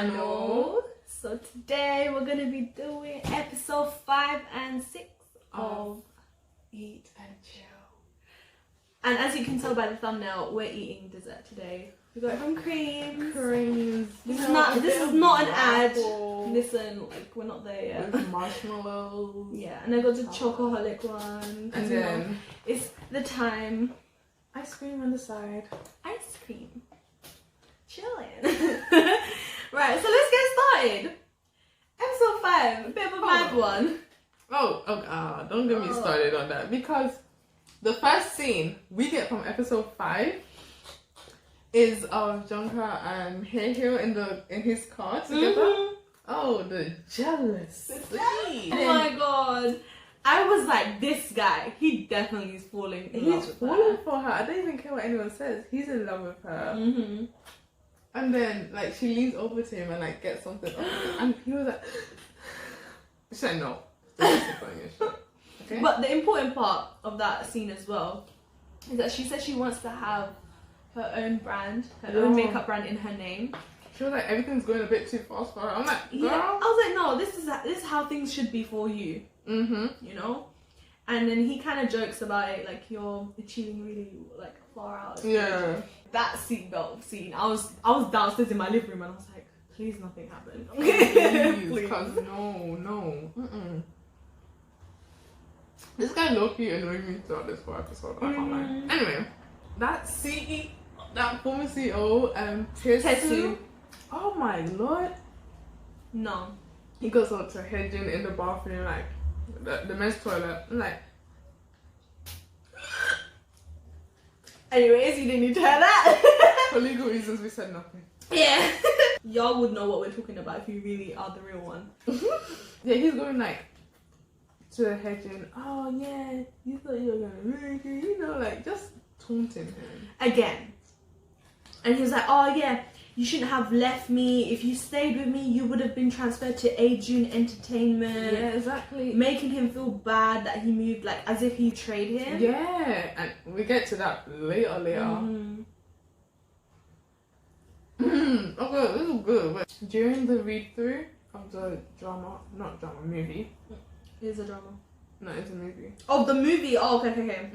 channel. So today we're gonna be doing episode 5 and 6 of Eat and Chill. And as you can tell by the thumbnail, we're eating dessert today. We got some creams. This is not an ad. Listen, like we're not there yet. With marshmallows. Yeah, and I got the chocoholic one. And then it's the time. Ice cream on the side. Ice cream. Chilling. Right, so let's get started. Episode 5, a bit of a mad one. Oh god, don't get me started on that, because the first scene we get from episode 5 is of Jungha and Hae-hyo in his car together. Mm-hmm. Oh, the jealous. Oh my god. I was like, this guy, he definitely is falling in love with her. He's falling for her. I don't even care what anyone says. He's in love with her. Mm-hmm. And then, like, she leans over to him and, like, gets something off him. And he was like... She said no. Okay? But the important part of that scene as well is that she said she wants to have her own brand, her own makeup brand in her name. She was like, everything's going a bit too fast for her. I'm like, girl. Yeah. I was like, no, this is how things should be for you. Mm-hmm. You know? And then he kind of jokes about it, like, you're achieving really, like, far out. Yeah. That seatbelt scene, I was downstairs in my living room and I was like, please nothing happen. Please, because no. Mm-mm. This guy low-key annoyed me throughout this whole episode. I can't lie. Anyway, that former CEO, Tetsu. Oh my lord. No. He goes up to Haejin in the bathroom, like the men's toilet. I'm like. Anyways, you didn't need to hear that. For legal reasons, we said nothing. Yeah. Y'all would know what we're talking about if you really are the real one. Yeah, he's going like to Haejin. Oh yeah, you thought you were gonna make it, you know, like just taunting him again. And he was like, oh yeah, you shouldn't have left me. If you stayed with me, you would have been transferred to Ajun Entertainment. Yeah, exactly. Making him feel bad that he moved, like as if he betrayed him. Yeah, and we get to that later. Mm-hmm. Okay, this is good. But during the read-through of the movie. It is a drama. No, it's a movie. Oh, the movie. Oh, okay.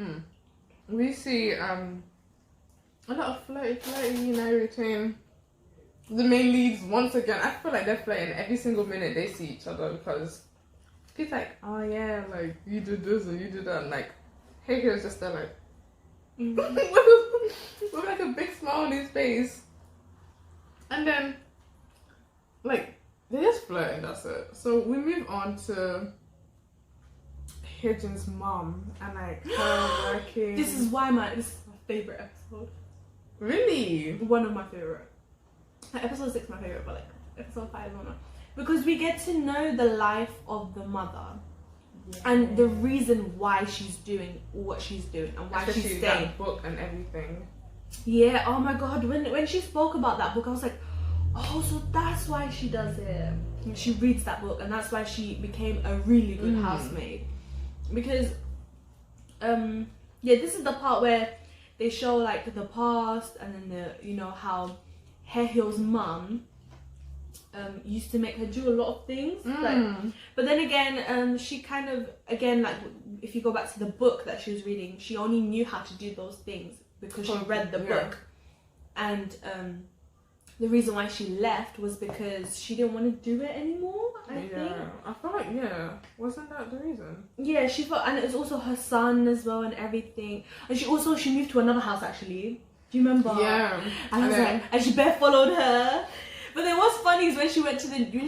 We see a lot of flirty, you know, between the main leads once again. I feel like they're flirting every single minute they see each other, because he's like, oh yeah, like you did this or you did that, and like Hae-hyo's just there like with like a big smile on his face, and then like they just flirt and that's it. So we move on to Haejin's mom and like her working. This is my favorite episode. Really? One of my favorite. Like, episode 6 my favorite, but like episode 5 is one of, because we get to know the life of the mother. Yeah. And the reason why she's doing what she's doing and why she's staying. That book and everything. Yeah, oh my god, when she spoke about that book, I was like, oh, so that's why she does it. And she reads that book and that's why she became a really good housemaid. Because yeah, this is the part where they show like the past, and then how Hae-hyo's mum used to make her do a lot of things. Like, but then again, she kind of like, if you go back to the book that she was reading, she only knew how to do those things because she read the book. And the reason why she left was because she didn't want to do it anymore, I think. I feel like, wasn't that the reason? Yeah, she felt, and it was also her son as well and everything. And she moved to another house actually. Do you remember? Yeah. And I was like, and she bare followed her. But then what's funny is when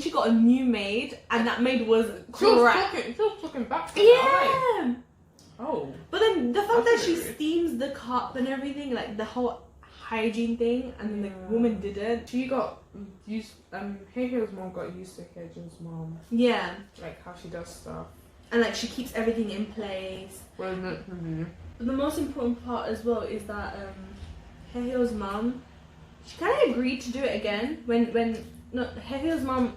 she got a new maid, and that maid was crap. She was talking back to her. Yeah. Like, oh. But then the fact that she steams the cup and everything, like the whole hygiene thing, and then the woman didn't. She got used. Hae-hyo's mom got used to Haejin's mom. Yeah. Like how she does stuff. And like she keeps everything in place. Well, not really. But the most important part as well is that Hae-hyo's mom, she kind of agreed to do it again when Hae-hyo's mom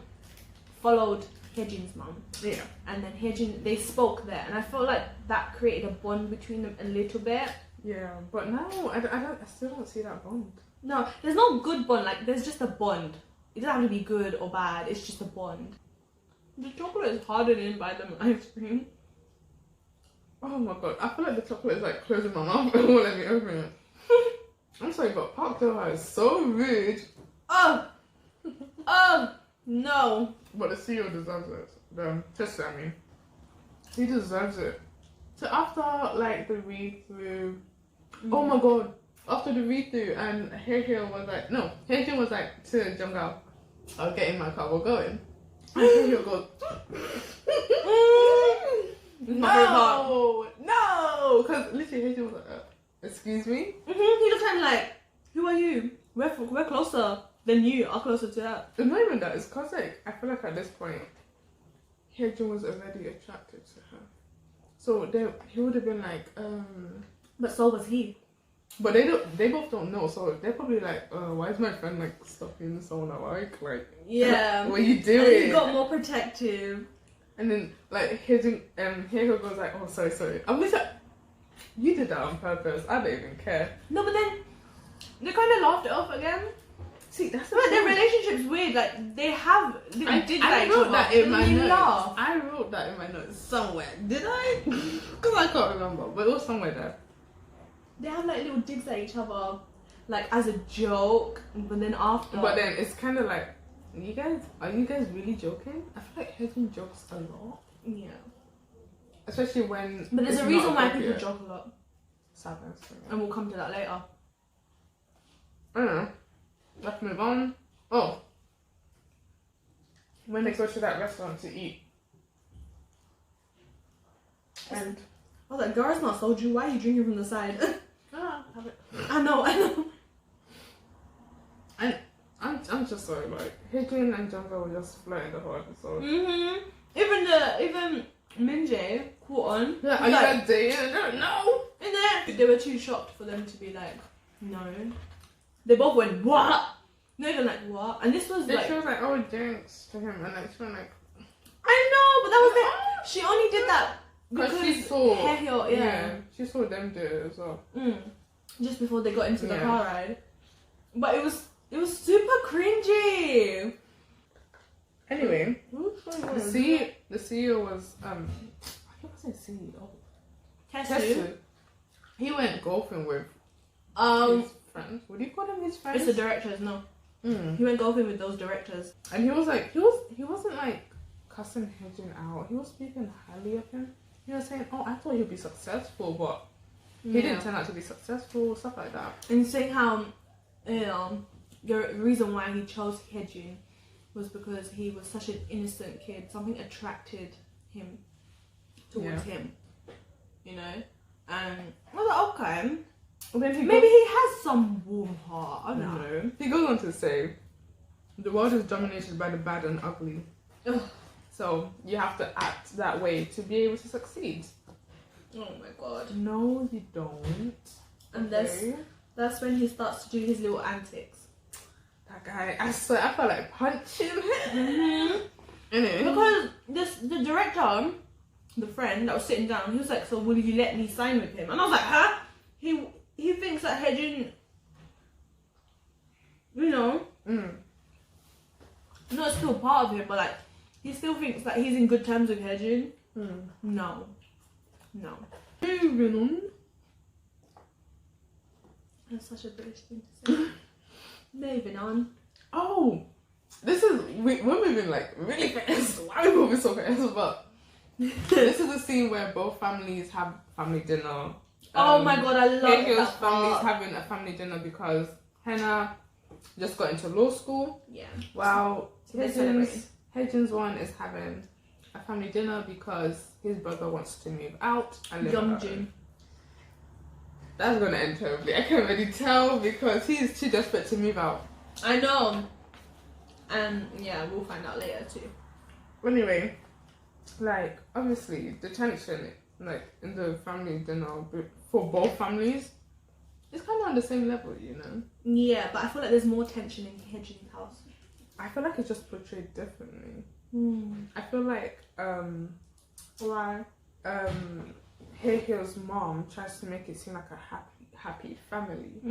followed Haejin's mom. Yeah. And then Haejin, they spoke there, and I felt like that created a bond between them a little bit. Yeah, but now I still don't see that bond. No, there's no good bond. Like there's just a bond. it doesn't have to be good or bad. It's just a bond. The chocolate is hardening by the ice cream. Oh my god, I feel like the chocolate is like closing my mouth and won't let me open it. I'm sorry, but Park Do-ha is so rude. Oh, no. But the CEO deserves it. The tester, I mean. He deserves it. So after like the read through, oh my god, after the read through, and Hae-hyo was like, no, Hae-jin was like to Jung-go, I'll get in my car, we're going. And Hae-hyo goes, no, because literally Hae-jin was like, excuse me? He was kind of like, who are you? We're closer than you are closer to that. It's not even that, it's because like, I feel like at this point, Hae-jin was already attracted to her. So he would have been like, But so was he. But they both don't know, so they're probably like, why is my friend like stalking someone I like? Yeah. What are you doing? And he got more protective. And then like Hae-hyo goes like, oh sorry. I'm like, you did that on purpose. I don't even care. No, but then they kind of laughed it off again. See, that's but their relationship's weird. Like they did I like wrote that in my notes. Laugh. I wrote that in my notes somewhere. Did I? Because I can't remember, but it was somewhere there. They have like little digs at each other, like as a joke, but then after. But then it's kind of like, are you guys really joking? I feel like Hae-jin jokes a lot. Yeah. Especially when. But there's a reason why people joke a lot. Sadness. And we'll come to that later. I don't know. Let's move on. Oh. When they go to that restaurant to eat. And I was like, girl, it's not soju. Why are you drinking from the side? have it. I know. And I'm just sorry, like Hae-jin and Jung-go were just flirting the whole episode. Even Min-jae caught on. Yeah, are you guys dating? I don't know. And then they were too shocked for them to be like, no. They both went, what? Not even like, what? And this was like... She was like, oh, thanks to him. And like, she went like... I know, but that was it. She only did that because she saw... Hae-hyo, yeah. She saw them do it as well. Just before they got into the car ride. But it was super cringy. Anyway, the CEO was... I think I said CEO. Tetsu. He went golfing with his friends. What do you call them? His friends? It's the directors, no. He went golfing with those directors. And he was like, he wasn't like cussing Hae-jin out. He was speaking highly of him. He was saying, oh, I thought he'd be successful, but he didn't turn out to be successful, stuff like that. And saying how, the reason why he chose Hae-jin was because he was such an innocent kid. Something attracted him towards him, you know? And I was like, okay. Maybe he has some warm heart. I don't know. He goes on to say, the world is dominated by the bad and ugly. Ugh. So you have to act that way to be able to succeed. Oh my god. No, you don't. And that's when he starts to do his little antics. That guy, I swear, I felt like punching him. Because the director, the friend that was sitting down, he was like, so will you let me sign with him? And I was like, huh? He thinks that Hae-jin, you know, not still part of him, but like, he still thinks that he's in good terms with Hae-jin. No. Moving on. That's such a British thing to say. Moving on. Oh, we're moving like really fast. Why are we moving so fast? But this is a scene where both families have family dinner. Oh my god, I love Hae-hyo's that family's part. having a family dinner because Hannah just got into law school. Yeah. While So they're celebrating. Hae-jin's one is having a family dinner because his brother wants to move out and live on his own. That's gonna end terribly. I can already tell because he's too desperate to move out. I know. And yeah, we'll find out later too. Anyway, like obviously the tension like in the family dinner for both families, it's kind of on the same level, you know. Yeah, but I feel like there's more tension in Hae-jin's house. I feel like it's just portrayed differently. I feel like Why? Hae-hyo's mom tries to make it seem like a happy family.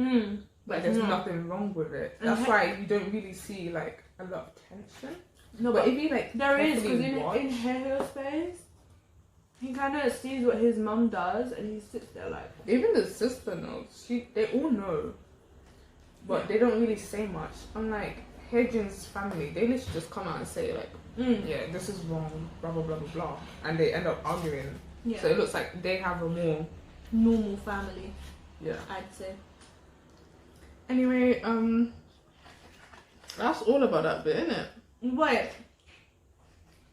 Like there's nothing wrong with it. That's why you don't really see like a lot of tension. No, But but if you like, there is, because carefully in Hair's face, he kind of sees what his mum does, and he sits there like. even the sister knows. They all know, but they don't really say much. Unlike Hejin's family, they literally just come out and say like, yeah, this is wrong, blah blah blah blah blah, and they end up arguing. Yeah. So it looks like they have a more normal family. Yeah. I'd say. Anyway, that's all about that bit, isn't it? Wait.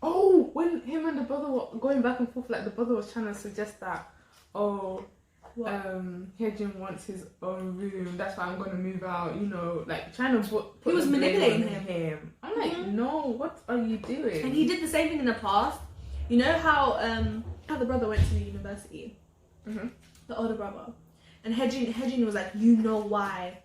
Oh, when him and the brother were going back and forth, like the brother was trying to suggest that, Hejin wants his own room. That's why I'm gonna move out. You know, like trying to put He was the blame manipulating on him. I'm like, no, what are you doing? And he did the same thing in the past. You know how the brother went to the university, the older brother, and Hejin was like, you know why,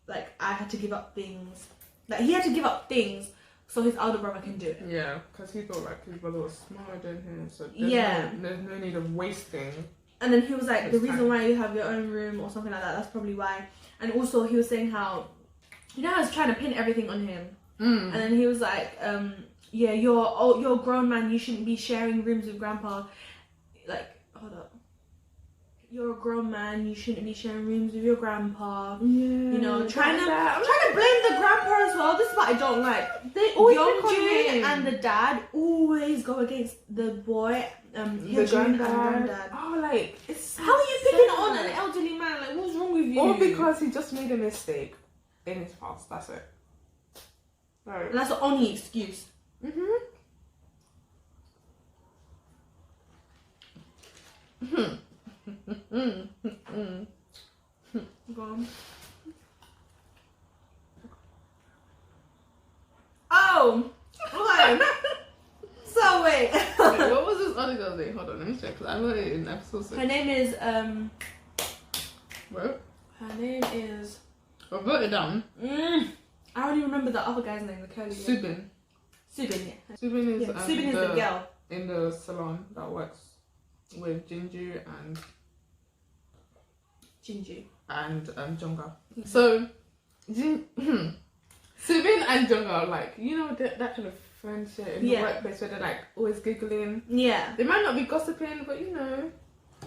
like I had to give up things. Like he had to give up things so his older brother can do it. Yeah, because he thought like his brother was smarter than him, so there's no need of wasting. And then he was like, the reason why you have your own room or something like that, that's probably why. And also he was saying how, you know, I was trying to pin everything on him. And then he was like, yeah, you're a grown man, you shouldn't be sharing rooms with grandpa. Like, hold up. You're a grown man, you shouldn't be sharing rooms with your grandpa. Yeah, you know, trying to blame the grandpa as well. This is what I don't like. They always Yeongjun and the dad always go against the boy, the granddad. Oh, like how are you picking on an elderly man? Like, what's wrong with you? Or because he just made a mistake in his past. That's it. Right. And that's the only excuse. Go on. Oh, okay. So wait. What was this other girl's name? Hold on, let me check. Cause I know it in episode 6. Her name is What? Her name is. I wrote it down. I don't even remember the other guy's name. The curly. Subin. Subin, yeah. Subin is Subin is the girl in the salon that works with Jinju and Jongga. So Subin and Jongga are like, you know, that kind of friendship in the workplace where they're like always giggling. Yeah. They might not be gossiping, but you know,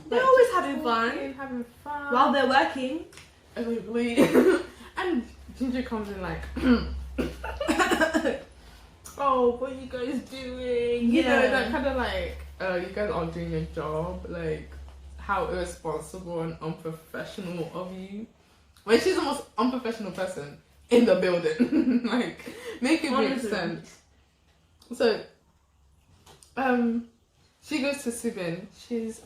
they're always having fun while they're working. And Jinju comes in like, oh, what are you guys doing? You know, that kind of like, you guys aren't doing your job. Like, how irresponsible and unprofessional of you. When she's the most unprofessional person in the building. Like, make it make sense. So, she goes to Subin. She's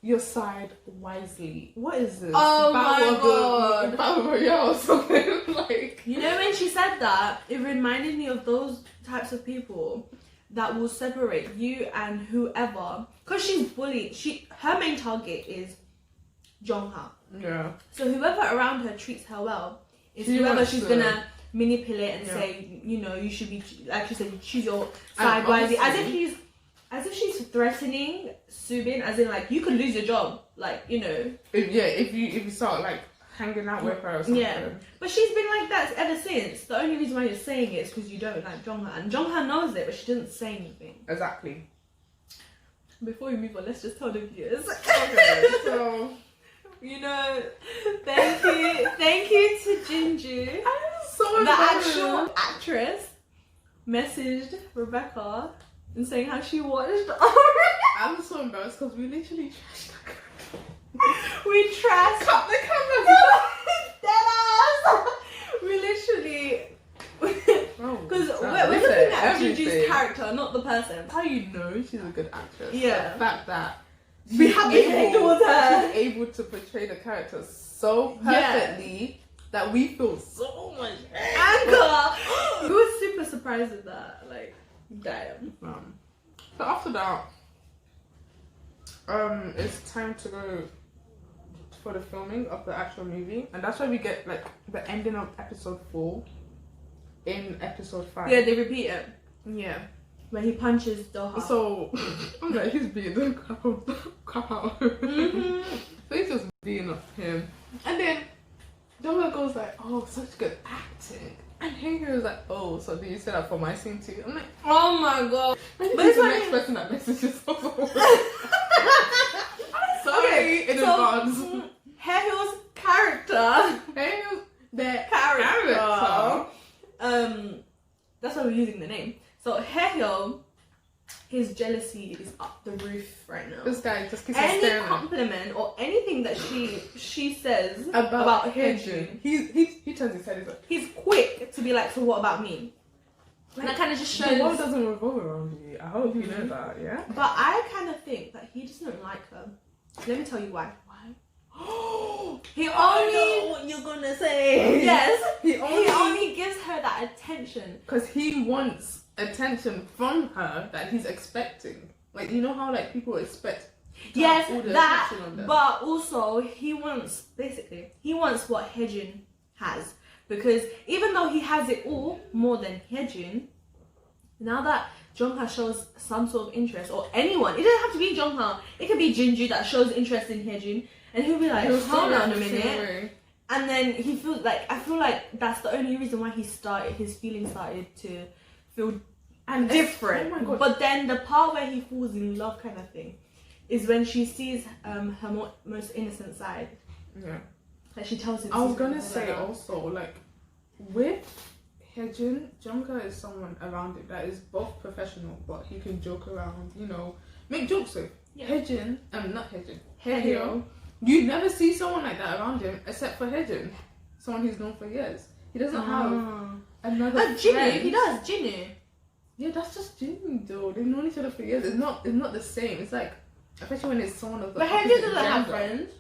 your side wisely. What is this? Oh my god! Battle Royale or something. Like, you know, when she said that, it reminded me of those types of people that will separate you and whoever, because she's bullied. Her main target is Jongha. Yeah. So whoever around her treats her well is whoever she's gonna manipulate and say, you know, you should be, like you said, choose your side wisely. As if she's threatening Subin, as in like, you could lose your job, like, you know. If you start like hanging out with her or something. Yeah, but she's been like that ever since. The only reason why you're saying it is because you don't like Jongha, and Jongha knows it, but she doesn't say anything. Exactly. Before we move on, let's just tell the viewers. Okay, so you know, thank you to Jinju. I'm so the actual actress messaged Rebecca and saying how she watched. I'm so embarrassed because we literally trashed we trashed. Cut the camera. Deadass. We literally. Because we're looking at Jinju's character, not the person. That's how you know she's a good actress. Yeah. The fact that we have to hate towards her. She's able to portray the character so perfectly that we feel so much anger. We were super surprised with that. Like, damn. So after that, it's time to go for the filming of the actual movie, and that's why we get like the ending of episode 4 in episode 5. Yeah, they repeat it. Yeah. When he punches Doha. So I'm like, he's beating the crap out of him. So he's just beating up him. And then Doha goes like, oh, such good acting. And he was like, oh, so do you say that for my scene too? I'm like, Oh my god. but But it's it's the like- next person that messages also. Sorry, in so, advance. Hair Hill's character. Hey, the Character. That's why we're using the name. So Hair Hill, his jealousy is up the roof right now. This guy just keeps on Any staring at me. compliment or anything that she says About Hyejin, he turns his head. He's like, he's quick to be like, so what about me? And that kind of just the world shows. doesn't revolve around you. I hope you know that, yeah? But I kind of think that he doesn't like her. Let me tell you why. He only. I know what you're gonna say. Yes. He He only only gives her that attention. because he wants attention from her that he's expecting. Like, you know how like people expect to Yes, have all the that. attention on them. But also, he wants what Hyejin has, because even though he has it all more than Hyejin, now that Jongha shows some sort of interest, or anyone, it doesn't have to be Jongha. It could be Jinju that shows interest in Hyejin, and he'll be like, He'll hold still on a react the same minute. way. And then he feels like, I feel like that's the only reason why his feelings started to feel And different. Oh my god. But then the part where he falls in love kind of thing is when she sees her most innocent side. Yeah. Like she tells him. I was gonna secrets say like that. also, like, with Hyejin, Jungkook is someone around it that is both professional, but he can joke around, you know, make jokes with. Yeah. Hyejin, not Hyejin, Haehyeo. Haehyeo, you never see someone like that around him, except for Hyejin, someone he's known for years. He doesn't have another But Jinnu, friend. he does. Jinnu. Yeah, that's just Jinnu though. They've known each other for years. It's not the same. It's like, especially when it's someone of the But Hyejin opposite doesn't have gender. friends.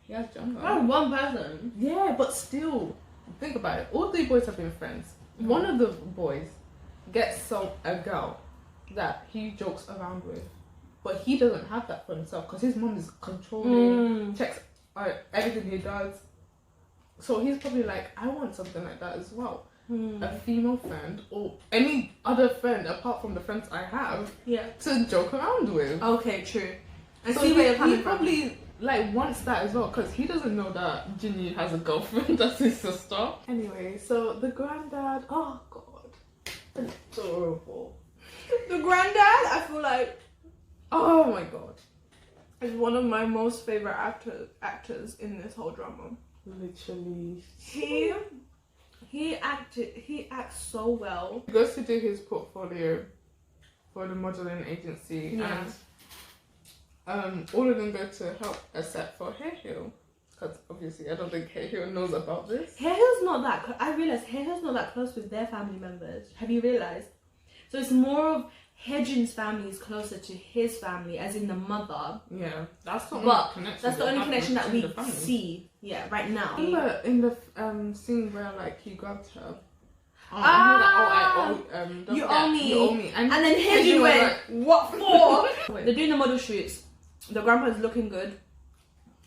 He has Jungkook. Not one person. Yeah, but still, think about it. All three boys have been friends. One of the boys gets a girl that he jokes around with, but he doesn't have that for himself because his mom is controlling, checks everything he does. So he's probably like, I want something like that as well. A female friend or any other friend apart from the friends I have Yeah. to joke around with. Okay, true. I So see where you're coming he from. probably like wants that as well because he doesn't know that Jinny has a girlfriend that's his sister. Anyway, so the granddad, oh god, adorable. The granddad, I feel like, Oh my god, is one of my most favorite actors in this whole drama. literally. He acts so well. He goes to do his portfolio for the modeling agency, Yeah. and all of them go to help except for Haehyeo. Because obviously I don't think Haehyeo knows about this. Haehyoo's not that. I realized Haehyoo's not that close with their family members. Have you realized? So it's more of Hyejin's family is closer to his family, as in the mother. Yeah, that's the But only connection. that's the they only have connection that within we the family. see. Yeah, right now. Remember in the scene where like he grabbed her. Oh, Ah! and he was like, oh, You owe me. You owe me. And then Hyejin Hyejin was went, like, what for? They're doing the model shoots. The grandpa's looking good.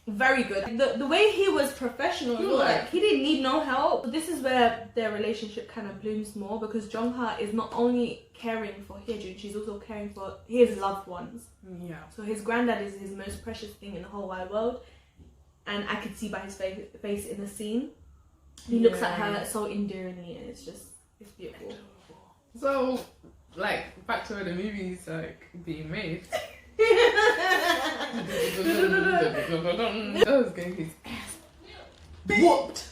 Very good. The way he was professional, He was like he didn't need no help. This is where their relationship kind of blooms more, because Jongha is not only caring for Hyejin, she's also caring for his loved ones. yeah. So his granddad is his most precious thing in the whole wide world, and I could see by his face in the scene. He looks at her so endearingly, and it's beautiful. So, like, back to where the movie's like being made. Ador's getting his ass whooped.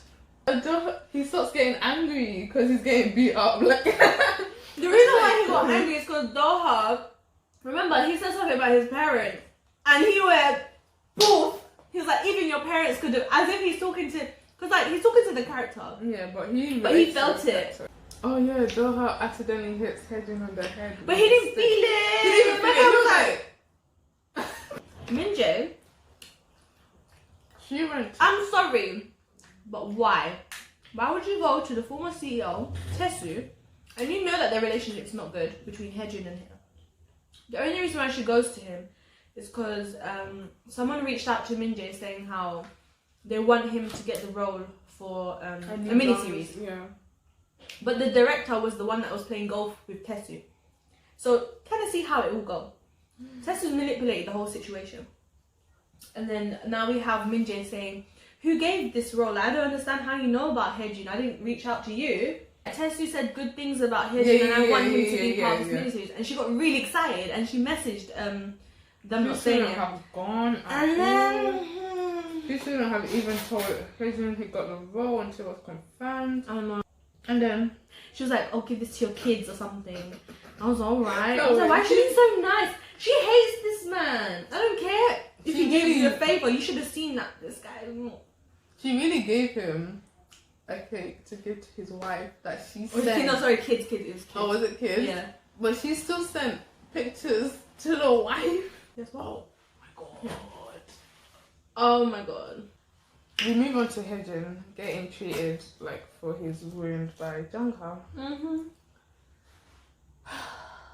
He starts getting angry because he's getting beat up. Like, The reason why he got angry is because Doha, remember, he said something about his parents, and he went, poof. He was like, even your parents could have, as if he's talking to, because like he's talking to the character. yeah, but he felt it. Oh yeah, Doha accidentally hits Hyejin on the head. But he didn't feel it. He didn't feel it. He was like, Minjae, she went. I'm sorry, but why? Why would you go to the former CEO, Taesu, and you know that their relationship's not good between Hyejin and him? The only reason why she goes to him is because someone reached out to Minjae saying how they want him to get the role for a mini-series. Yeah. But the director was the one that was playing golf with Taesu. So kind of see how it will go. Taesu's manipulated the whole situation. And then now we have Minjae saying, who gave this role? I don't understand how you know about Hyejin. I didn't reach out to you. Tesu said good things about Hyejin, and I want him to be part of this miniseries. And she got really excited, and she messaged them not saying it. Have gone, and then she shouldn't have even told Hyejin he got the role until it was confirmed. I don't know. And then she was like, "Oh, give this to your kids or something." I was alright. No, I was like, "Why is she being so nice? She hates this man. I don't care if he gave you a favor. You should have seen that this guy." She really gave him a cake to give to his wife that she sent. Kids. It was kids. Oh, was it kids? Yeah. But she still sent pictures to the wife. Yes, what? Oh my god. Oh my god. We move on to Hyejin getting treated like for his wound by Jungkook.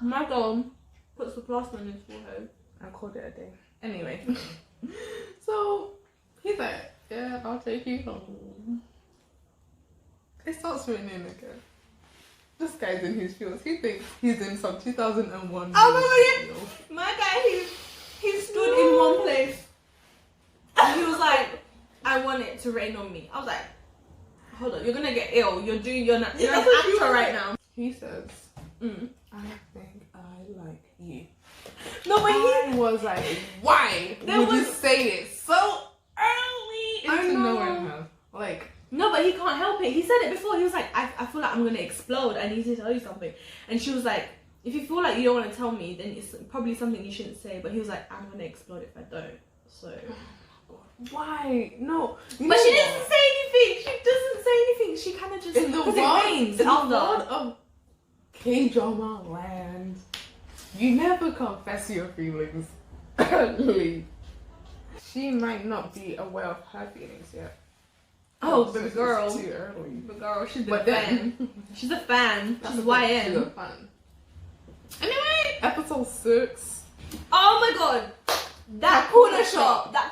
My god puts the plaster on his forehead. I called it a day. Anyway. So he's like, yeah, I'll take you home. It starts raining again. This guy's in his feels. He thinks he's in some 2001. Oh my god, my guy, he stood in one place. And he was like, I want it to rain on me. I was like, hold on, you're gonna get ill. You're an actor right now. He says, I think I like you. No, but I was like, why would you say it so early into knowing her? Like, no, but he can't help it. He said it before. He was like, I feel like I'm gonna explode. I need to tell you something. And she was like, if you feel like you don't want to tell me, then it's probably something you shouldn't say. But he was like, I'm gonna explode if I don't. So why? No. But she doesn't say anything. She doesn't say anything. She kind of just, in the world of K-drama land, you never confess your feelings early. She might not be aware of her feelings yet. Oh, but the girl. It's too early. The girl, she's a fan. She's a fan. She's a YN. She's a fan. Anyway, episode 6. Oh my god. That corner shop. That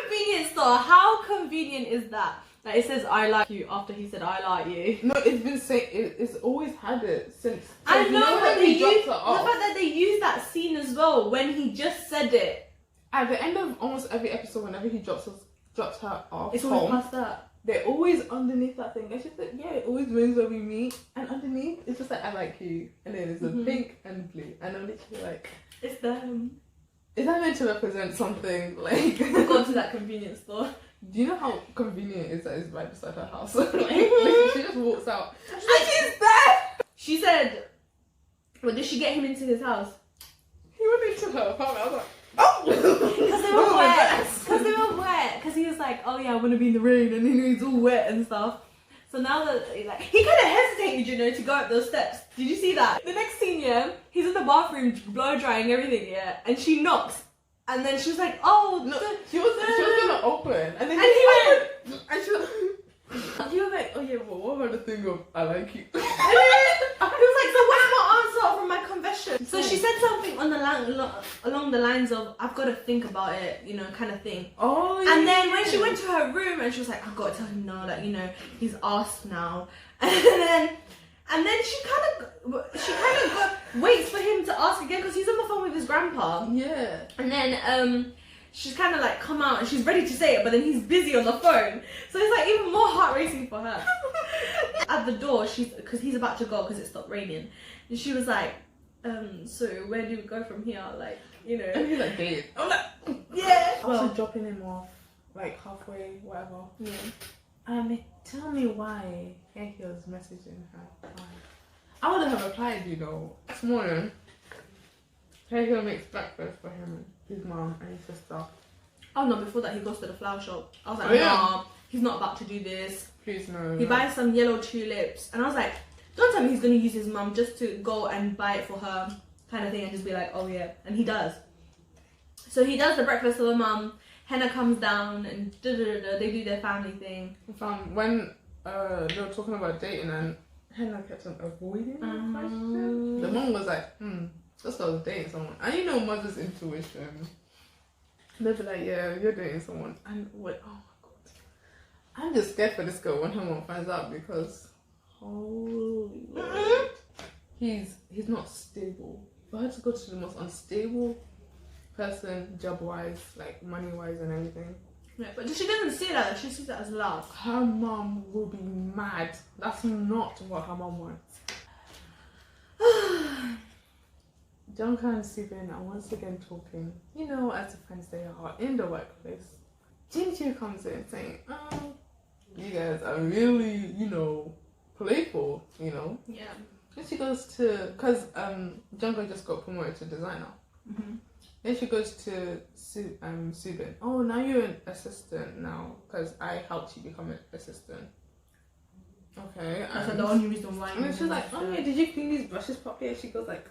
convenience store. How convenient is that? Like it says I like you after he said I like you. No, it's been saying it's always had it since. I know, but the fact off. that they use that scene as well when he just said it. At the end of almost every episode, whenever he drops her off, it's always past that. They're always underneath that thing. And she's like, yeah, it always rains when we meet. And underneath, it's just like, I like you. And then it's a pink and blue. And I'm literally like, it's them. Is that meant to represent something? Like, go to that convenience store. Do you know how convenient it is that it's right beside her house? Like, she just walks out. And she's there! She said, well, did she get him into his house? He went into her apartment. I was like, oh! Because they were wet. Because he was like, oh yeah, I want to be in the rain. And he's all wet and stuff. So now that, like, he kind of hesitated, you know, to go up those steps. Did you see that? The next scene, yeah, he's in the bathroom blow drying everything, yeah, and she knocks. And then she was like, oh, no, she was gonna open. And then he went, and she was like, oh yeah, well, what about the thing of I like you? He was like, so what's my answer from my confession? So she said something on along the lines of, I've got to think about it, you know, kind of thing. Oh, yeah. And then when she went to her room and she was like, I've got to tell him now that, you know, he's asked now. And then she kind of waits for him to ask again because he's on the phone with his grandpa. Yeah. And then she's kind of like come out and she's ready to say it, but then he's busy on the phone. So it's like even more heart racing for her. At the door, because he's about to go because it stopped raining. And she was like, so where do we go from here? Like, you know. And he's like, Dave. I'm like, yeah. Well, dropping him off like halfway, whatever. Yeah. Tell me why he was messaging her. Why? I wouldn't have replied, you know. This morning, Hegel makes breakfast for him and his mom and his sister. Oh no, before that he goes to the flower shop. I was like, nah, he's not about to do this. Please no. He buys some yellow tulips and I was like, don't tell me he's going to use his mum just to go and buy it for her kind of thing and just be like, oh yeah. And he does. So he does the breakfast for the mum. Henna comes down and they do their family thing. When they were talking about dating and Henna kept on avoiding the question, the mom was like, this girl's dating someone. And you know mother's intuition. They'll be like, yeah, you're dating someone. And what? Oh my god. I'm just scared for this girl when her mom finds out because, holy Lord, he's not stable. For her to go to the most unstable person, job-wise, like money-wise and everything. Yeah, but she doesn't see that. She sees that as love. Her mom will be mad. That's not what her mom wants. Jungkook and Subin are once again talking, you know, as the friends they are in the workplace. Jinju comes in saying, "Oh, you guys are really, you know, playful, you know." Yeah. Then she goes to, because Jungkook just got promoted to designer. Mm-hmm. Then she goes to Subin. "Oh, now you're an assistant now, because I helped you become an assistant." Okay. That's the only reason why. And then she's like, "Oh yeah, did you clean these brushes properly?" And she goes like,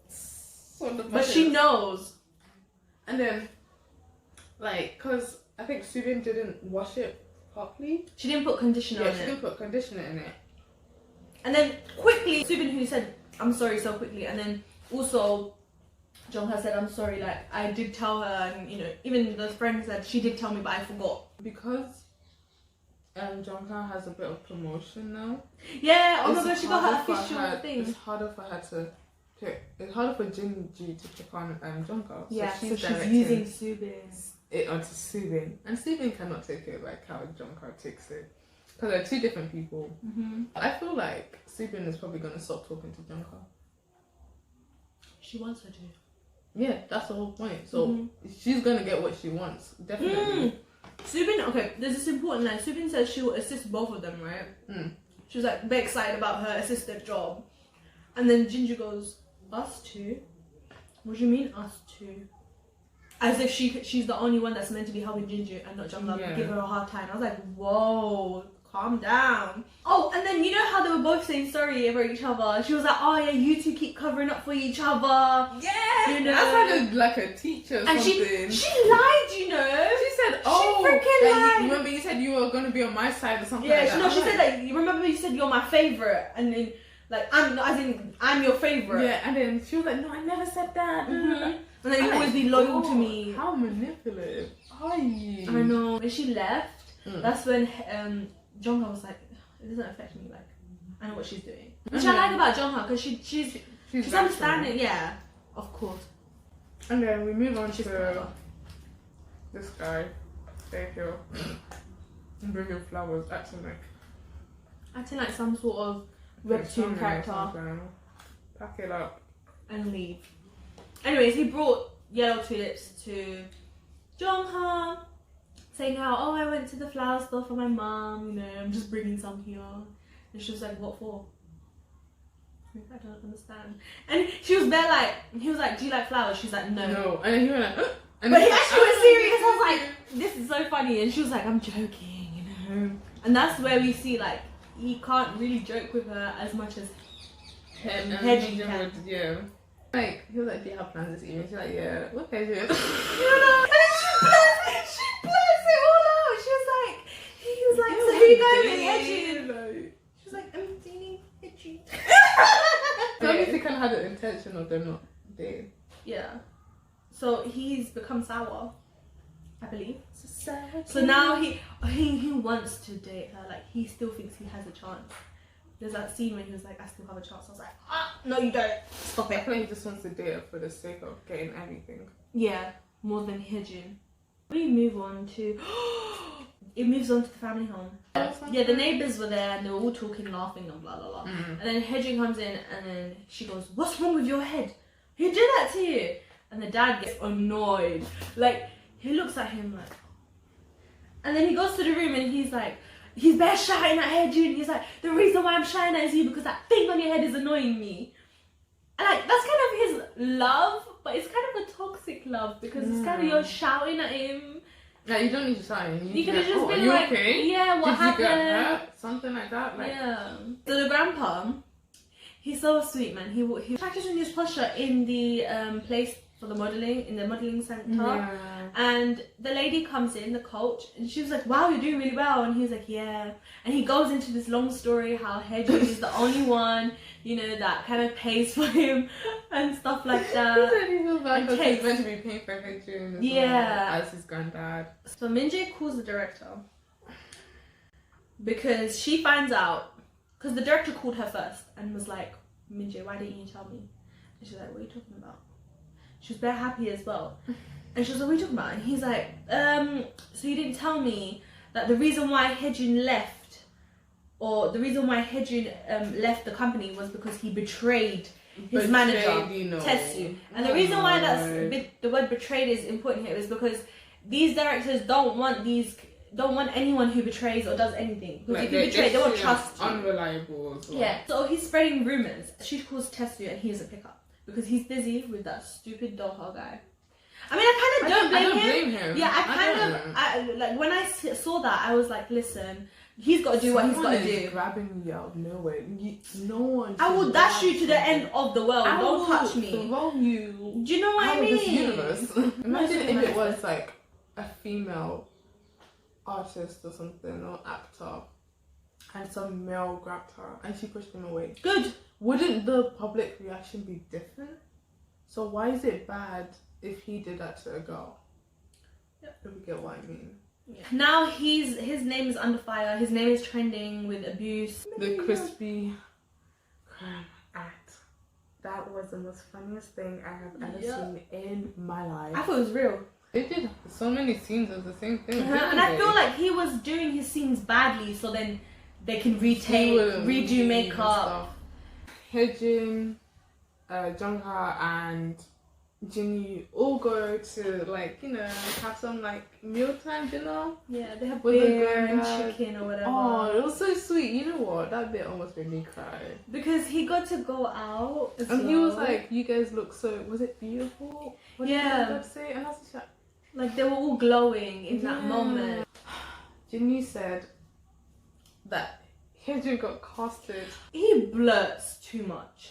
sort of. But she knows. And then, like, because I think Subin didn't wash it properly. She didn't put conditioner Yeah, on she it. didn't put conditioner in it. And then quickly, Subin who said, "I'm sorry," so quickly. And then also, Jungkook said, "I'm sorry, like, I did tell her," and, you know, even the friend said, "She did tell me, but I forgot." Because Jungkook has a bit of promotion now. Yeah, oh my god, it's she got her harder for official her- thing. It's harder for her to pick. It's harder for Jinji to pick on Jungkook. Yeah, so she's directing using Subin. it onto Subin. And Subin cannot take it like how Jungkook takes it. Because they're two different people. Mm-hmm. I feel like Subin is probably going to stop talking to Jungkook. She wants her to. Yeah, that's the whole point. So she's going to get what she wants. Definitely. Subin, okay, there's this important line. Subin says she will assist both of them, right? She was like very excited about her assistant job. And then Jinju goes, "Us two? What do you mean us two?" As if she's the only one that's meant to be helping Jinju and not Jungkook. Yeah. Give her a hard time. I was like, whoa, calm down. Oh, and then you know how they were both saying sorry about each other? She was like, "Oh yeah, you two keep covering up for each other." Yeah, you know. That sounded like a teacher or And something. she lied, you know. She said, "Oh, freaking that lied." you remember you said you were going to be on my side or something Yeah, like that." she said that. You remember you said you're my favorite, and then like I'm your favorite. Yeah, and then she was like, "No, I never said that." Mm-hmm. And then you I'm always like, be loyal to "Oh, me. How manipulative are you? I know. When she left, that's when Jungkook was like, "It doesn't affect me. Like, I know what she's doing." Which I like about Jungkook because she's understanding. Yeah, of course. And then we move on She's to clever. this guy, Taekyo, bringing flowers, acting like some sort of webtoon character something. Pack it up. and leave. Anyways, he brought yellow tulips to Jungkook, saying how, "Oh, I went to the flower store for my mom, you know, I'm just bringing some here." And she was like, "What for?" I don't understand. And she was there like, he was like, "Do you like flowers?" She's like, "No." No, and then he went like, and But then he actually went serious. I was like, "This is so funny." And she was like, "I'm joking," you know. And that's where we see like he can't really joke with her as much as Hedgie can. Yeah. Like, he was like, "Do you have plans this evening?" She's like, "Yeah." "What are you doing?" You know, and then she blurts it all out. She was like, he was like, "So who you going with, Hedgie?" She was like, "I'm dating Hedgie." So obviously kind of had the intention of them not dating. Yeah. So he's become sour, I believe. So now he wants to date her. Like, he still thinks he has a chance. There's that scene where he was like, "I still have a chance." I was like, "No, you don't. Stop I it." feel like he just wants to date her for the sake of getting everything. Yeah, more than Hyejin. We move on to... It moves on to the family home. Yeah, the neighbours were there and they were all talking, laughing and blah, blah, blah. And then Hyejin comes in and then she goes, "What's wrong with your head? Who did that to you?" And the dad gets annoyed. Like, he looks at him like... And then he goes to the room and he's like... He's bare shouting at Hyejin. He's like, "The reason why I'm shouting at you because that thing on your head is annoying me." And like, that's kind of his love, but it's kind of a toxic love because it's kind of you're shouting at him. Like, you don't need to sign. You could have just "Oh, been are you like, okay? "Yeah, what Did happened?" you get hurt?" Something like that. Like, Yeah. So the grandpa, he's so sweet, man. He practicing his posture in the place for the modeling, in the modeling center. Yeah. And the lady comes in, the coach, and she was like, "Wow, you're doing really well." And he was like, "Yeah." And he goes into this long story how Hyejin is the only one, you know, that kind of pays for him and stuff like that. He said he feels bad And because he's takes- meant to be paying for Hyejin as his granddad. So Minjae calls the director because she finds out, because the director called her first and was like, "Minjae, why didn't you tell me?" And she's like, "What are you talking about?" She was very happy as well. And she was like, what are you talking about? And he's like, so you didn't tell me that the reason why Haejun left, or the reason why Haejun left the company was because he betrayed his manager, Taesu. And the reason why the word betrayed is important here is because these directors don't want anyone who betrays or does anything. Because if you betray, they won't trust you. Unreliable as well. Yeah. So he's spreading rumors. She calls Taesu and he doesn't pick up because he's busy with that stupid Gil-Ho guy. I mean, I kind of don't blame him. Yeah, I like when I saw that, I was like, listen, he's got to do what he's got to do. Grabbing you out of nowhere. No one. I will dash you to the end of the world. Don't touch me. Throw you. Do you know what I mean? Out of this universe. Imagine if it was like a female artist or something, or actor, and some male grabbed her and she pushed him away. Good. Wouldn't the public reaction be different? So why is it bad if he did that to a girl? Yep. If you get what I mean. Yeah. Now his name is under fire. His name is trending with abuse. The crispy crime act. That was the most funniest thing I have ever seen in my life. I thought it was real. They did so many scenes of the same thing. And I feel like he was doing his scenes badly, so then they can redo makeup. Haejun, Jungha, and Jinyu all go to like have some like mealtime dinner. Yeah, they have beer and chicken or whatever. Oh, it was so sweet. You know what? That bit almost made me cry because he got to go out and he was like, "You guys look so. Was it beautiful?" What did you say? And I was like, they were all glowing in that moment. Jinyu said that Haejun got casted. He blurts too much.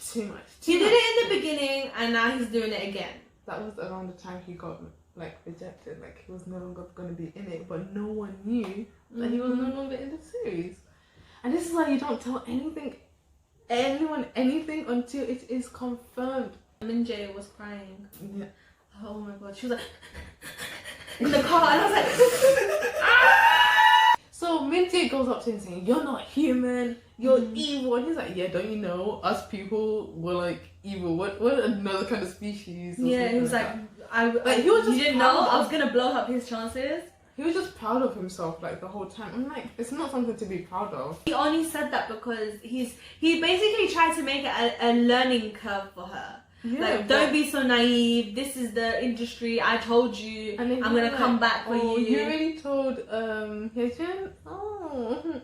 He did it in the beginning and now he's doing it again. That was around the time he got like rejected, like he was no longer going to be in it, but no one knew that he was no longer in the series. And this is why you don't tell anyone anything until it is confirmed. Min-jae was crying. Yeah. Oh my god, she was like in the car and I was like So Min-jae goes up to him saying, "You're not human, you're evil." And he's like, "Yeah, don't you know us people were like evil? What another kind of species?" Yeah, he was like, he was just, you didn't know I was gonna blow up his chances. He was just proud of himself like the whole time. I'm like, it's not something to be proud of. He only said that because he basically tried to make it a learning curve for her. Yeah, like, don't be so naive. This is the industry. I told you. I'm gonna come back for you. You already told Haejun? Oh,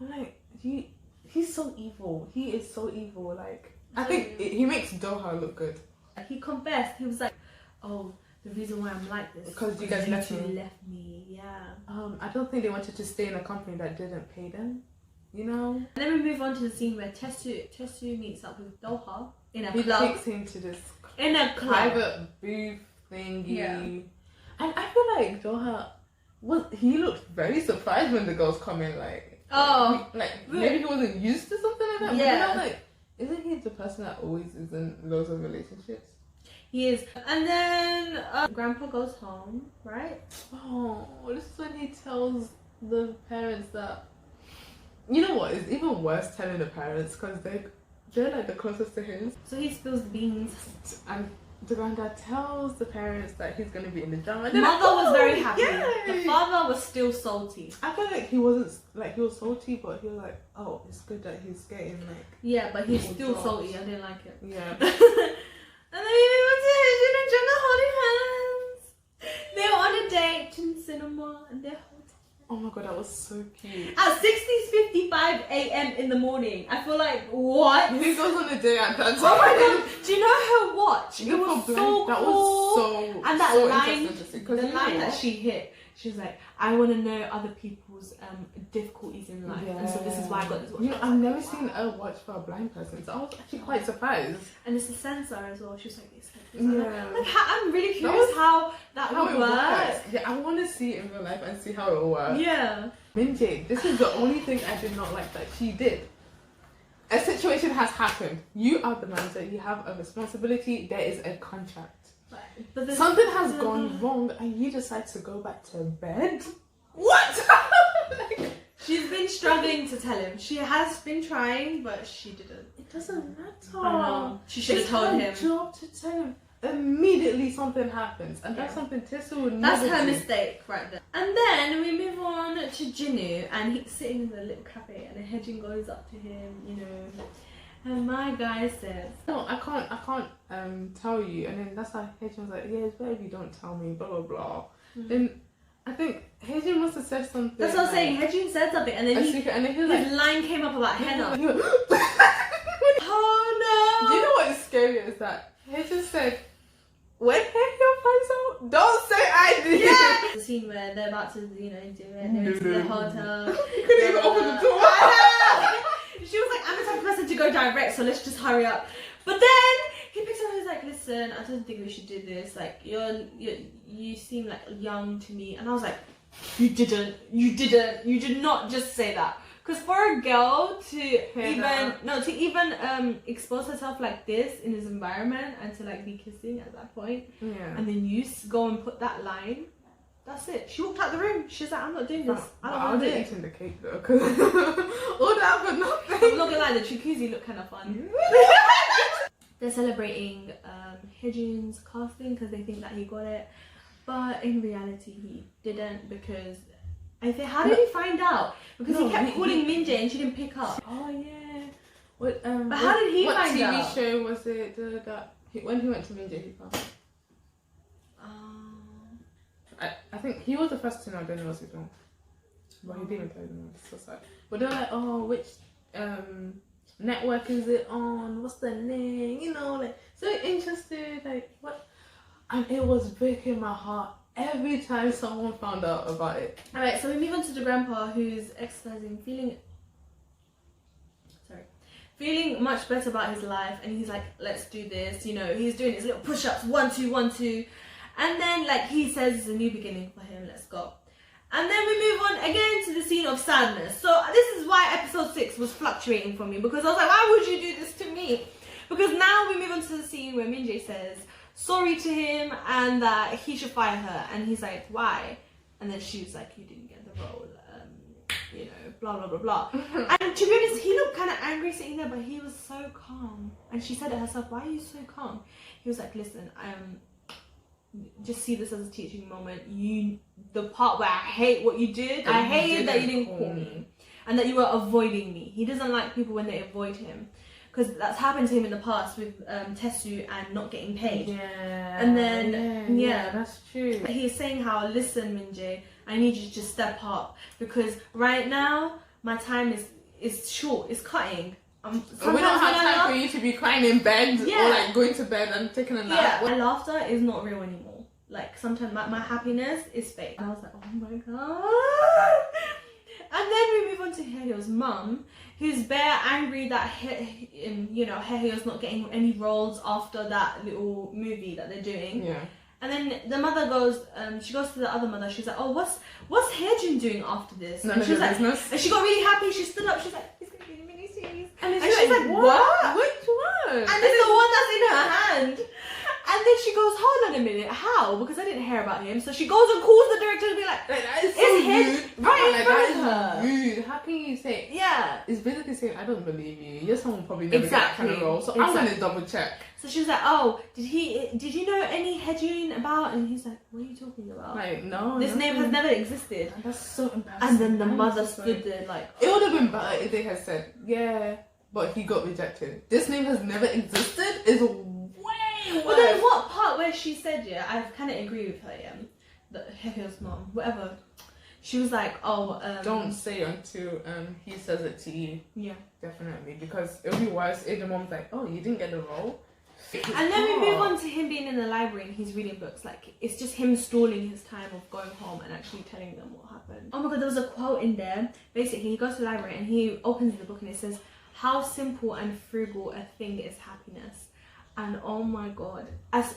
I'm like, he's so evil. He is so evil. Like, I think he makes Doha look good. He confessed. He was like, "Oh, the reason why I'm like this because you guys left me." Yeah. I don't think they wanted to stay in a company that didn't pay them. You know. And then we move on to the scene where Taesu meets up with Doha in a club. He takes him to this private booth thingy. Yeah. And I feel like Doha he looked very surprised when the girls come in. Like, maybe he wasn't used to something like that. Yeah. But like, isn't he the person that always is in loads of relationships? He is. And then Grandpa goes home, right? Oh, this is when he tells the parents that. You know what? It's even worse telling the parents because they're like the closest to him. So he spills the beans. And the granddad tells the parents that he's going to be in the drama. The mother was very happy. Yay! The father was still salty. I feel like he wasn't, like, he was salty, but he was like, oh, it's good that he's getting, like... Yeah, but he's still salty. I didn't like it. Yeah. And then we went to Haejun and Jungha holding hands. They were on a date to cinema and they're holding. Oh my god, that was so cute. At 6:55 a.m. in the morning. I feel like, what? He goes on a date at that time. Oh my god, do you know her watch? It was so cool. That was so and that so line, the line that she hit, she was like, I want to know other people's difficulties in life. Yeah. And so this is why I got this watch. You know, I've never seen a watch for a blind person, so I was actually quite surprised. And it's a sensor as well. She was like, it's yeah. Like, I'm really curious how that would work. Yeah, I want to see it in real life and see how it will work. Yeah. Min-jae, this is the only thing I did not like that she did. A situation has happened. You are the manager. You have a responsibility. There is a contract. But something has gone wrong and you decide to go back to bed? What? Like, she's been struggling to tell him. She has been trying, but she didn't. It doesn't matter. I know. She should have told him. It's her job to tell him. immediately something happens, and that's something Tessa would never That's her do. mistake right there. And then we move on to Jinu, and he's sitting in the little cafe, and Haejin goes up to him, you know, and my guy says, No, I can't tell you. And then that's how Haejin was like, yeah, it's better if you don't tell me, blah blah blah. Then I think Haejin must have said something. that's what I'm saying. Haejin said something, and then he was like, his line came up about henna. he was- Oh no! Do you know what is scary is that Haejin said, when Haejin finds out, don't say I did. Yeah. The scene where they're about to, you know, do it. They're into the hotel. You couldn't even open the door. She was like, I'm the type of person to go direct, so let's just hurry up. But then he picks up and he's like, listen, I don't think we should do this. Like, you seem like young to me. And I was like, you did not just say that. Because for a girl to even expose herself like this in this environment and to like be kissing at that point, Yeah. and then you go and put that line, that's it. She walked out the room. She's like, I'm not doing this. I don't want to do it. eating the cake though, because all that for nothing. I'm not gonna lie, the jacuzzi looked kind of fun. They're celebrating Haejin's casting because they think that he got it, but in reality he didn't, because how did he find out? Because he kept calling Minjae and she didn't pick up. Oh yeah. What But how did he find out? What TV show was it that when he went to Minjae he found? I think he was the first to know. Then it was his mom. But he didn't tell them. So sad. But they're like, oh, which network is it on? What's the name? You know, like so interested. Like what? And it was breaking my heart every time someone found out about it. Alright, so we move on to the grandpa who's exercising, feeling much better about his life, and he's like, let's do this, you know, he's doing his little push-ups, 1 2 1 2, and then like he says it's a new beginning for him, let's go. And then we move on again to the scene of sadness. So this is why episode 6 was fluctuating for me, because I was like, why would you do this to me? Because now we move on to the scene where Minjae says sorry to him and that he should fire her, and he's like, why? And then she was like, you didn't get the role, you know, blah blah blah blah. And to be honest, he looked kind of angry sitting there, but he was so calm. And she said it herself, why are you so calm? He was like, listen, just see this as a teaching moment. The part where I hate what you did, I hated that you didn't call me and that you were avoiding me. He doesn't like people when they avoid him, because that's happened to him in the past with Tessu and not getting paid. Yeah. And then yeah, that's true. He's saying how, listen Minjae, I need you to just step up, because right now my time is short, it's cutting. We don't have time for you to be crying in bed or like going to bed and taking a nap. Yeah, my laughter is not real anymore. Like sometimes my happiness is fake. And I was like, oh my god. And then we move on to Haehyun's mum, who's bare angry that Haehyun's not getting any roles after that little movie that they're doing. Yeah. And then the mother goes, she goes to the other mother. She's like, oh, what's Haejun doing after this? None of your business. And she got really happy. She stood up. She's like, he's gonna be in a miniseries. And she's like, what? Which one? And it's the one that's in her hand. And then she goes, hold on a minute, how? Because I didn't hear about him. So she goes and calls the director to be like, that is so rude. Right in front of that her. Is rude. How can you say? Yeah. It's basically saying, I don't believe you. You're someone who probably never get that kind of role. So I'm gonna double check. So she was like, oh, did you know any Haejun about? And he's like, what are you talking about? Like, no. This name has never existed. And that's so embarrassing. And then the mother stood there like, it would have been better if they had said, yeah, but he got rejected. This name has never existed is way worse. Well, then what part where she said, yeah, I kind of agree with her, yeah, that Haehyun's mom, whatever. She was like, oh, don't say until he says it to you. Yeah. Definitely, because it'll be worse if the mom's like, oh, you didn't get the role. And then we move on to him being in the library and he's reading books. Like, it's just him stalling his time of going home and actually telling them what happened. Oh my god, there was a quote in there. Basically, he goes to the library and he opens the book and it says, how simple and frugal a thing is happiness. And oh my god, as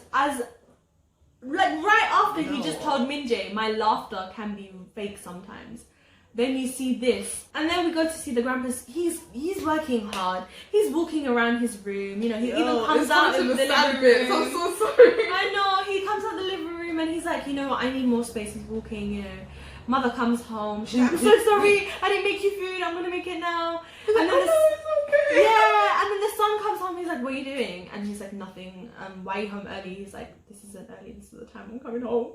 like right after he just told Minjae, my laughter can be fake sometimes. Then you see this, and then we go to see the grandpa's. He's working hard. He's walking around his room. You know, he even comes out of the living room. I'm so sorry. I know, he comes out the living room and he's like, you know what, I need more space. He's walking. You know, mother comes home. She's like, I'm so sorry, I didn't make you food. I'm gonna make it now. And then okay. Yeah, and then the son comes home. He's like, "What are you doing?" And he's like, "Nothing. Why are you home early?" He's like, "This isn't early. This is the time I'm coming home."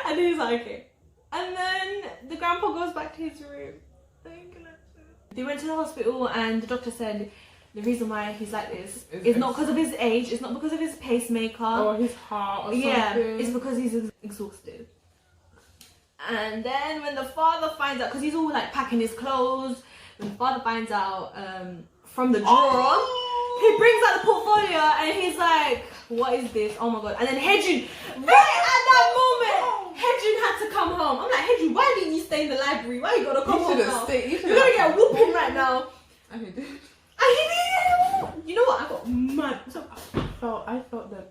And he's like, "Okay." And then the grandpa goes back to his room. They went to the hospital, and the doctor said the reason why he's like this is not because of his age. It's not because of his pacemaker or his heart or something. Yeah, it's because he's exhausted. And then when the father finds out, because he's all like packing his clothes, when the father finds out from the drawer, he brings out the portfolio and he's like, "What is this? Oh my god!" And then Hejun, right at that moment, Hejun had to come home. I'm like, "Hejun, why didn't you stay in the library? Why you gotta come home now? You're gonna get a whooping right now." And he did. And he did. You know what? I got mad. So I felt the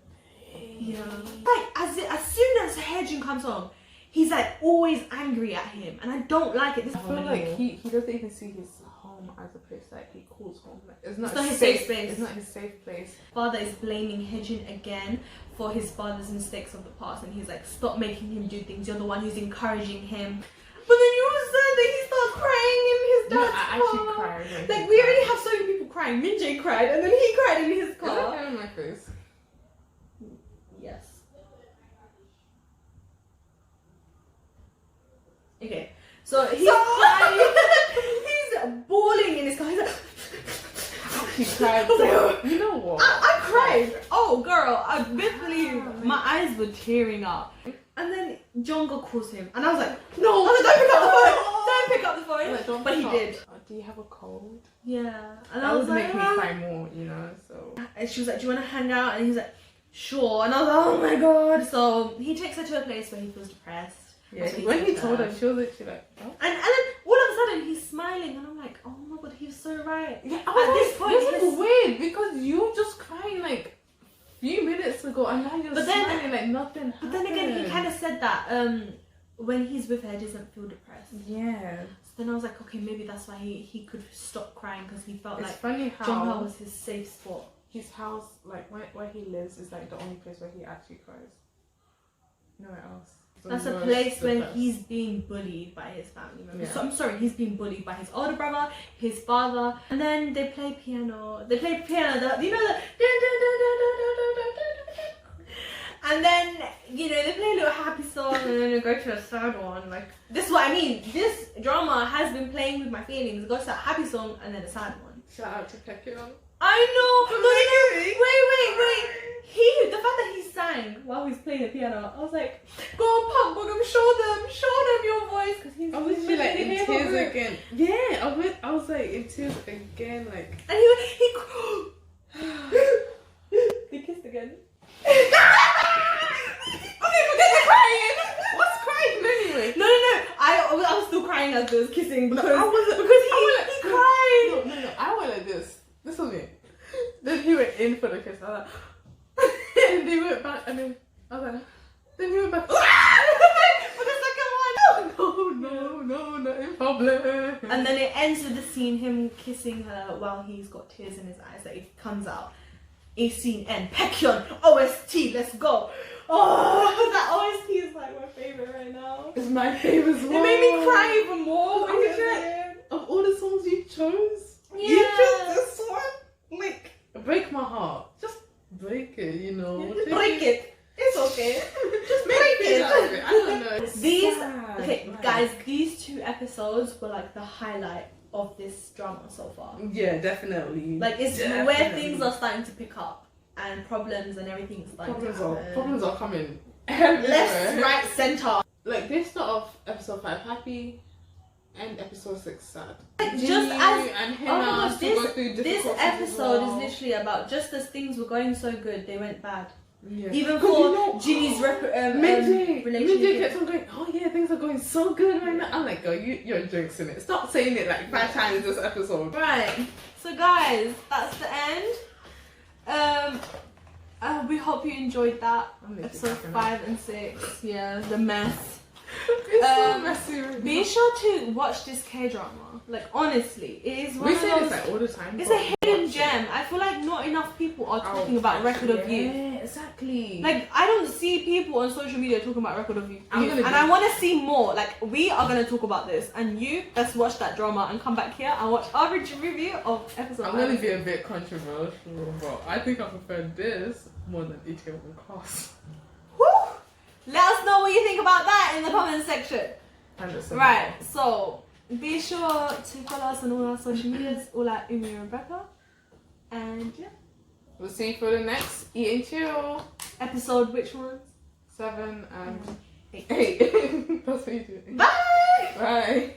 pain. Yeah. Like as soon as Hejun comes home, he's like always angry at him, and I don't like it. I feel like he doesn't even see his home as a place like he calls home. Like, it's not his safe space. It's not his safe place. Father is blaming Hejun again for his father's mistakes of the past, and he's like, "Stop making him do things. You're the one who's encouraging him." But then you also said that he starts crying in his dad's car. I actually cried. Like we already have so many people crying. Minjae cried, and then he cried in his car. Is that hair in my face? Yes. Okay. So he's crying. He's bawling in his car. He's like, He cried. You know what? I cried. Oh, girl, I literally, my eyes were tearing up. And then Jongga calls him, and I was like, "No, don't pick up the phone. Don't pick up the phone." Like, don't but he pick did. up. Do you have a cold? Yeah. And That I was would like, make me cry more, you know. So. And she was like, "Do you want to hang out?" And he's like, "Sure." And I was like, "Oh my god!" So he takes her to a place where he feels depressed. Yeah. When he told her, she was literally like, "Oh." And then all of a sudden he's smiling, and I'm like, "Oh my god, he's so right." Yeah. At this point, this is weird because you were just crying like a few minutes ago, and now you're smiling like nothing happened. But then again, he kind of said that when he's with her, he doesn't feel depressed. Yeah. So then I was like, okay, maybe that's why he could stop crying, because he felt It's like funny how Jongha was his safe spot. his house, like where he lives, is like the only place where he actually cries. Nowhere else. That's a place where he's being bullied by his family members. Yeah. So I'm sorry, he's being bullied by his older brother, his father, and then they play piano. They play piano. You know the. And then, you know, they play a little happy song and then they go to a sad one. Like, this is what I mean. This drama has been playing with my feelings. It goes to that happy song and then a sad one. Shout out to Pekyo. I know! No. Wait. The fact that he sang while he's playing the piano, I was like, "Go on, Punk Bogum, show them your voice." Because he's I was literally like in really tears again. Yeah, I was like in tears again, like. And they kissed again. Okay, forget the crying. What's crying anyway? No. I was still crying as they was kissing because I wasn't, because he cried. No. I went like this. This was me. Then he went in for the kiss. I was like, and they went back, and then I was like, then he went back. For the second one. No, not in public. And then it ends with the scene him kissing her while he's got tears in his eyes. That it comes out. A scene end. Baekhyun OST. Let's go. Oh, that OST is like my favorite right now. It's my favorite song. It made me cry even more. Of all the songs you chose, yeah. you chose this one. Like, break my heart. Just break it, you know. Just break it. It's okay. Just break it. I don't know. Guys, these 2 episodes were like the highlight of this drama so far. Yeah, definitely. Like, it's where things are starting to pick up and problems and everything's starting to happen. Problems are coming left, right, center. Like, they start off episode 5 happy and episode 6 sad. Like, Jimmy just as and him this episode is literally about just as things were going so good, they went bad. Yeah. Even for Ginny's relationship. Minjae kept on going, "Oh yeah, things are going so good right now." I'm like, "Girl, you're jinxing it. Stop saying it like 5 times this episode." Right. So guys, that's the end. We hope you enjoyed that. Episode 5 and 6. Yeah, the mess. It's so messy. Right be now. sure to watch this K-drama. Like, honestly, it is one We of say those... this like all the time. It's but a hidden watch gem. it. I feel like not enough people are talking about Record of You. Yeah, exactly. Like, I don't see people on social media talking about Record of You. I'm gonna And be- I want to see more. Like, we are going to talk about this. And you, let's watch that drama and come back here and watch our review of episode I'm gonna be a bit controversial, but I think I prefer this more than Itaewon Class. Woo! Let us know what you think about that in the comment section. Right, so be sure to follow us on all our social medias, all at Umme and Rebecca. And yeah. We'll see you for the next Eat and Chill. Episode, which ones? 7 and 8. 8. That's what you do. Bye! Bye.